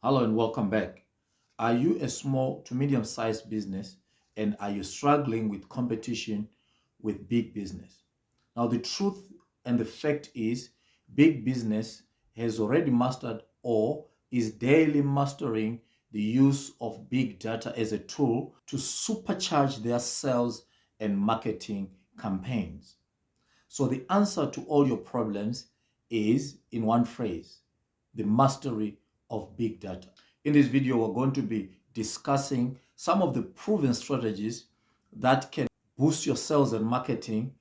Hello and welcome back. Are you a small to medium sized business and are you struggling with competition with big business? Now, the truth and the fact is, big business has already mastered or is daily mastering the use of big data as a tool to supercharge their sales and marketing campaigns. So, the answer to all your problems is in one phrase: the mastery of big data. In this video, we're going to be discussing some of the proven strategies that can boost your sales and marketing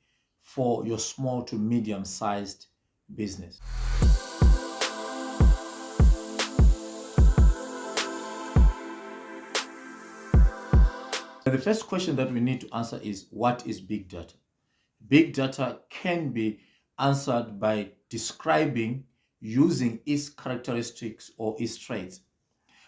for your small to medium sized business. The first question that we need to answer is, what is big data? Big data can be answered by describing using its characteristics or its traits.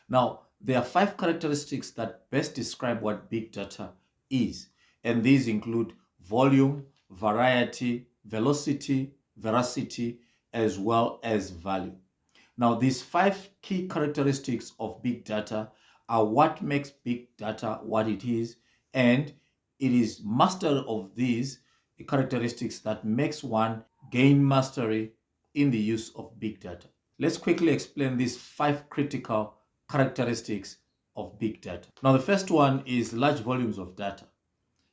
Now, there are 5 characteristics that best describe what big data is, and these include volume, variety, velocity, veracity, as well as value. Now, these 5 key characteristics of big data are what makes big data what it is, and it is mastery of these characteristics that makes one gain mastery in the use of big data. Let's quickly explain these 5 critical characteristics of big data. Now, the first one is large volumes of data.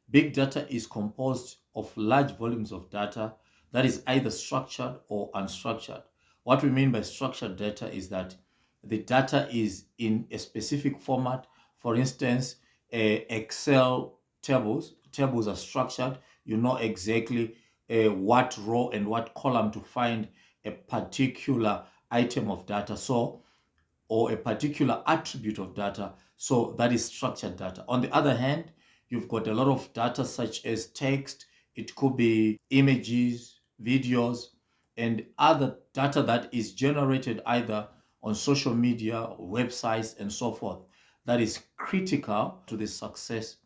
Big data is composed of large volumes of data that is either structured or unstructured. What we mean by structured data is that the data is in a specific format. For instance, Excel tables. Tables are structured. You know exactly what row and what column to find a particular item of data, or a particular attribute of data. So that is structured data. On the other hand, you've got a lot of data such as text. It could be images, videos, and other data that is generated either on social media, websites, and so forth. That is critical to the success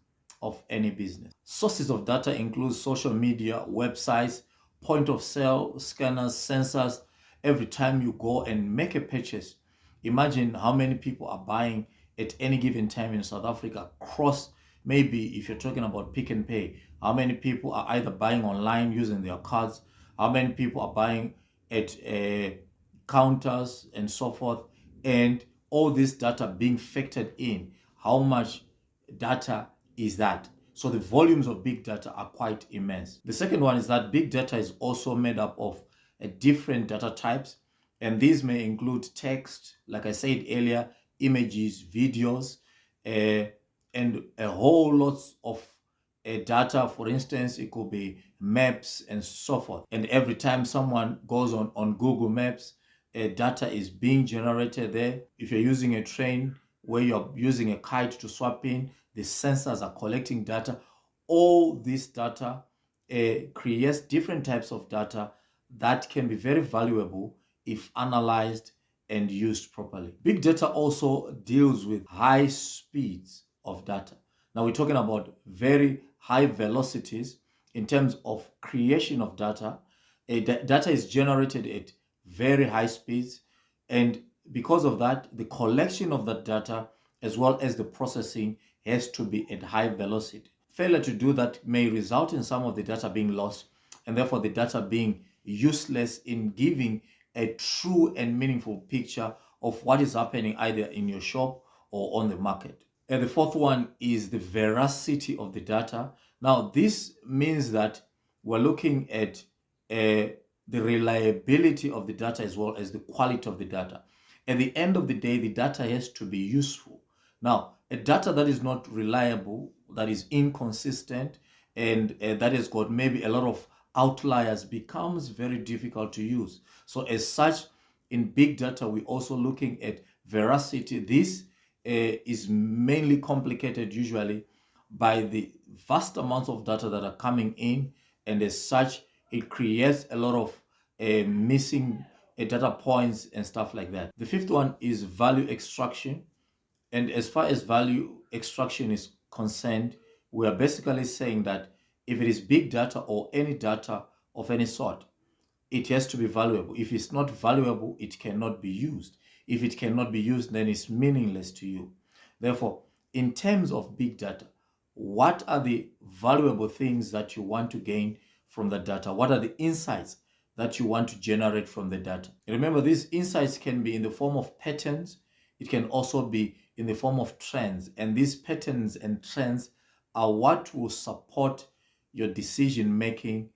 of any business. Sources of data include social media, websites, point of sale, scanners, sensors. Every time you go and make a purchase, imagine how many people are buying at any given time in South Africa. Maybe if you're talking about Pick and Pay, how many people are either buying online using their cards, how many people are buying at counters and so forth, and all this data being factored in. How much data is that? So the volumes of big data are quite immense. The second one is that big data is also made up of different data types, and these may include text, like I said earlier, images, videos, and a whole lot of data. For instance, it could be maps and so forth. And every time someone goes on Google Maps, data is being generated there. If you're using a train where you're using a kite to swap in, the sensors are collecting data. All this data creates different types of data that can be very valuable if analyzed and used properly. Big data also deals with high speeds of data. Now we're talking about very high velocities in terms of creation of data. Data is generated at very high speeds, and because of that, the collection of that data as well as the processing has to be at high velocity. Failure to do that may result in some of the data being lost, and therefore the data being useless in giving a true and meaningful picture of what is happening either in your shop or on the market. And the fourth one is the veracity of the data. Now, this means that we're looking at the reliability of the data as well as the quality of the data. At the end of the day, the data has to be useful. Now, a data that is not reliable, that is inconsistent, and that has got maybe a lot of outliers becomes very difficult to use. So as such, in big data, we're also looking at veracity. This is mainly complicated usually by the vast amounts of data that are coming in, and as such, it creates a lot of missing data points and stuff like that. The fifth one is value extraction. And as far as value extraction is concerned, we are basically saying that if it is big data or any data of any sort, it has to be valuable. If it's not valuable, it cannot be used. If it cannot be used, then it's meaningless to you. Therefore, in terms of big data, what are the valuable things that you want to gain from the data? What are the insights that you want to generate from the data? Remember, these insights can be in the form of patterns. It can also be in the form of trends. And these patterns and trends are what will support your decision making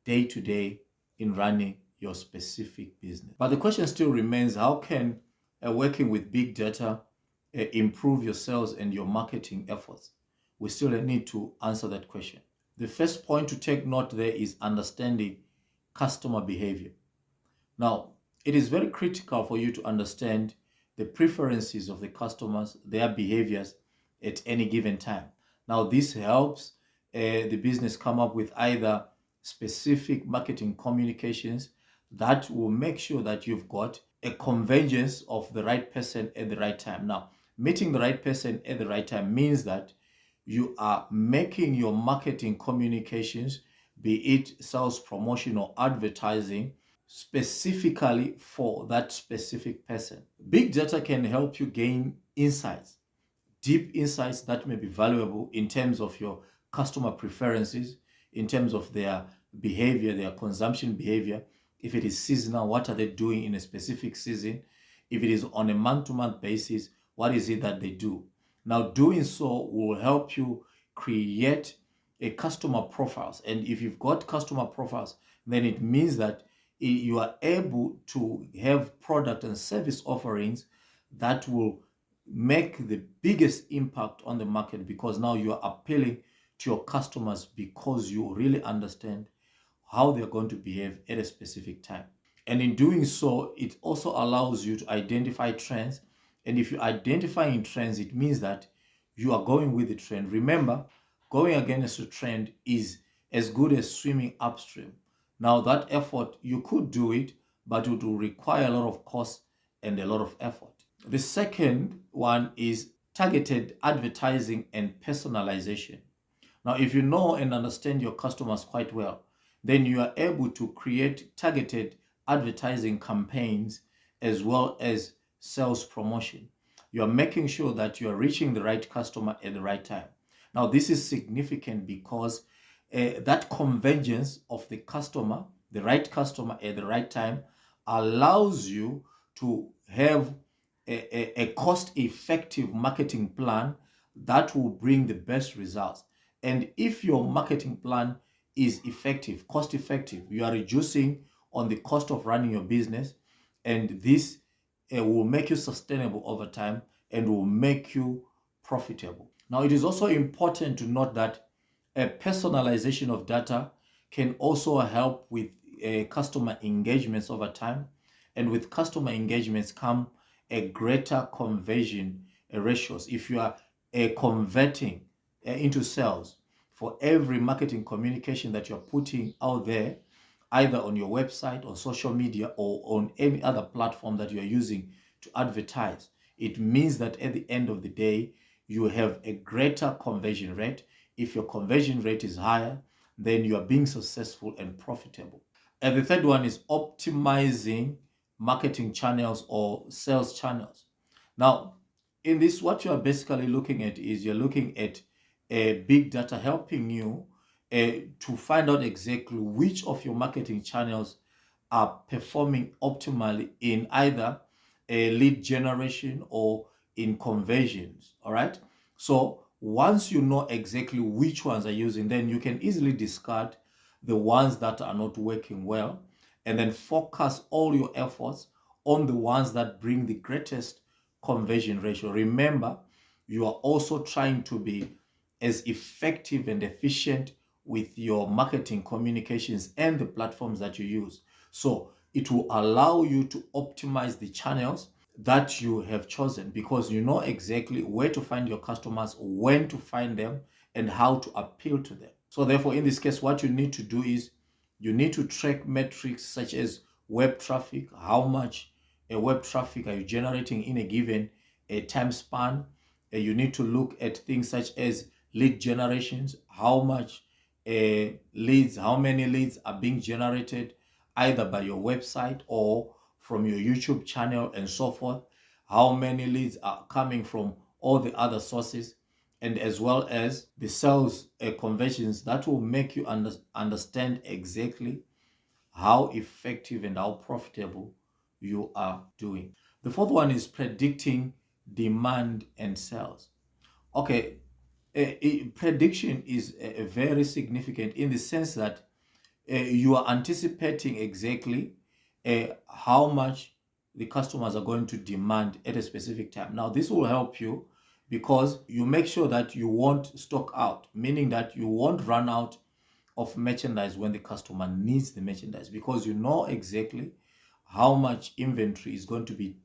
day to day in running your specific business. But the question still remains, how can working with big data improve your sales and your marketing efforts? We still need to answer that question. The first point to take note there is understanding customer behavior. Now, it is very critical for you to understand the preferences of the customers, their behaviors at any given time. Now, this helps the business come up with either specific marketing communications that will make sure that you've got a convergence of the right person at the right time. Now, meeting the right person at the right time means that you are making your marketing communications, be it sales promotion or advertising, specifically for that specific person. Big data can help you gain insights, deep insights that may be valuable in terms of your customer preferences, in terms of their behavior, their consumption behavior. If it is seasonal, what are they doing in a specific season? If it is on a month-to-month basis, what is it that they do? Now, doing so will help you create a customer profiles. And if you've got customer profiles, then it means that you are able to have product and service offerings that will make the biggest impact on the market, because now you are appealing to your customers because you really understand how they're going to behave at a specific time. And in doing so, it also allows you to identify trends. And if you're identifying trends, it means that you are going with the trend. Remember, going against a trend is as good as swimming upstream. Now, that effort, you could do it, but it will require a lot of cost and a lot of effort. The second one is targeted advertising and personalization. Now, if you know and understand your customers quite well, then you are able to create targeted advertising campaigns as well as sales promotion. You are making sure that you are reaching the right customer at the right time. Now, this is significant because that convergence of the customer, the right customer at the right time, allows you to have a cost-effective marketing plan that will bring the best results. And if your marketing plan is effective, cost-effective, you are reducing on the cost of running your business, and this will make you sustainable over time and will make you profitable. Now, it is also important to note that a personalization of data can also help with customer engagements over time. And with customer engagements come a greater conversion ratios. If you are converting into sales for every marketing communication that you're putting out there, either on your website, on social media, or on any other platform that you're using to advertise, it means that at the end of the day, you have a greater conversion rate. If your conversion rate is higher, then you are being successful and profitable. And the third one is optimizing marketing channels or sales channels. Now, in this, what you are basically looking at is you're looking at big data helping you to find out exactly which of your marketing channels are performing optimally in either a lead generation or in conversions. All right. So once you know exactly which ones are using, then you can easily discard the ones that are not working well, and then focus all your efforts on the ones that bring the greatest conversion ratio. Remember, you are also trying to be as effective and efficient with your marketing communications and the platforms that you use. So it will allow you to optimize the channels that you have chosen, because you know exactly where to find your customers, when to find them, and how to appeal to them. So therefore, in this case, what you need to do is you need to track metrics such as web traffic. How much web traffic are you generating in a given time span? You need to look at things such as lead generations. How much leads, how many leads are being generated either by your website or from your YouTube channel and so forth. how many leads are coming from all the other sources, and as well as the sales conversions that will make you understand exactly how effective and how profitable you are doing. The fourth one is predicting demand and sales. Okay, prediction is very significant in the sense that you are anticipating exactly how much the customers are going to demand at a specific time. Now, this will help you because you make sure that you won't stock out, meaning that you won't run out of merchandise when the customer needs the merchandise, because you know exactly how much inventory is going to be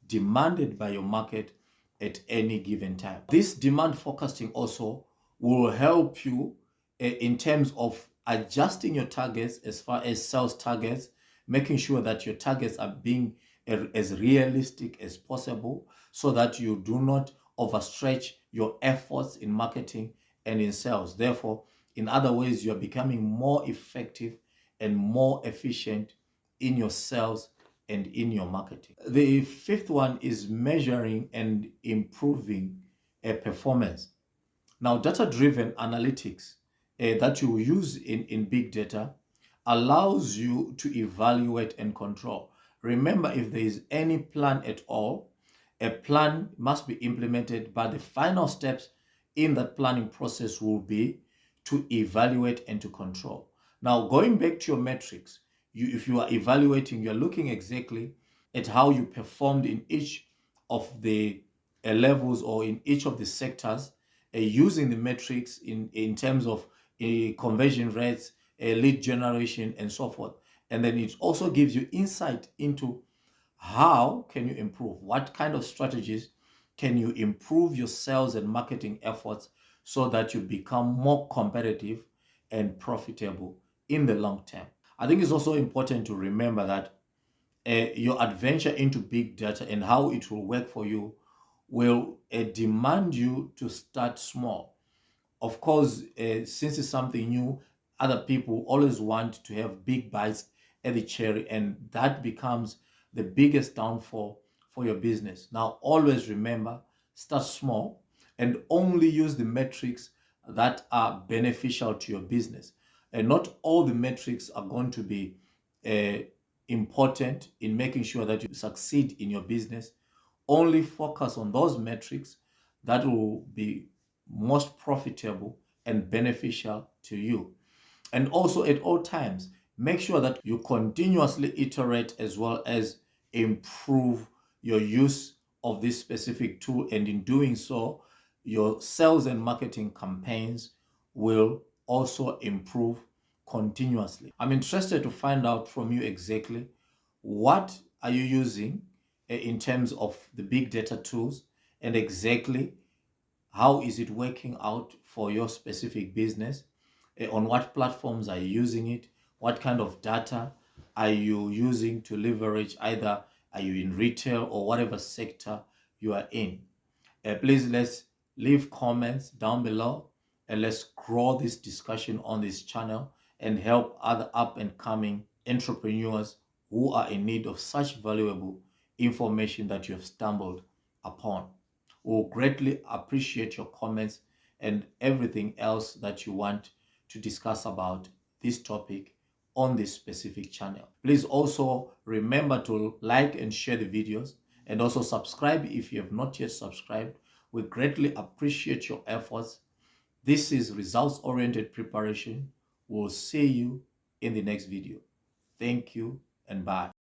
demanded by your market at any given time. This demand forecasting also will help you in terms of adjusting your targets as far as sales targets, making sure that your targets are being as realistic as possible so that you do not overstretch your efforts in marketing and in sales. Therefore, in other ways, you're becoming more effective and more efficient in your sales and in your marketing. The fifth one is measuring and improving a performance. Now, data-driven analytics that you use in big data allows you to evaluate and control. Remember, if there is any plan at all, a plan must be implemented, but the final steps in that planning process will be to evaluate and to control. Now, going back to your metrics, if you are evaluating, you're looking exactly at how you performed in each of the levels or in each of the sectors, using the metrics in terms of conversion rates, lead generation, and so forth. And then it also gives you insight into how can you improve, what kind of strategies can you improve your sales and marketing efforts so that you become more competitive and profitable in the long term. I think it's also important to remember that your adventure into big data and how it will work for you will demand you to start small. Of course, since it's something new, other people always want to have big bites at the cherry, and that becomes the biggest downfall for your business. Now, always remember, start small and only use the metrics that are beneficial to your business. And not all the metrics are going to be important in making sure that you succeed in your business. Only focus on those metrics that will be most profitable and beneficial to you. And also at all times, make sure that you continuously iterate as well as improve your use of this specific tool. And in doing so, your sales and marketing campaigns will also improve continuously. I'm interested to find out from you exactly what are you using in terms of the big data tools, and exactly how is it working out for your specific business? On what platforms are you using it? What kind of data are you using to leverage? Either are you in retail or whatever sector you are in? Please let's leave comments down below and let's grow this discussion on this channel and help other up and coming entrepreneurs who are in need of such valuable information that you have stumbled upon. We'll greatly appreciate your comments and everything else that you want to discuss about this topic on this specific channel. Please also remember to like and share the videos, and also subscribe if you have not yet subscribed. We greatly appreciate your efforts. This is results-oriented preparation. We'll see you in the next video. Thank you and bye.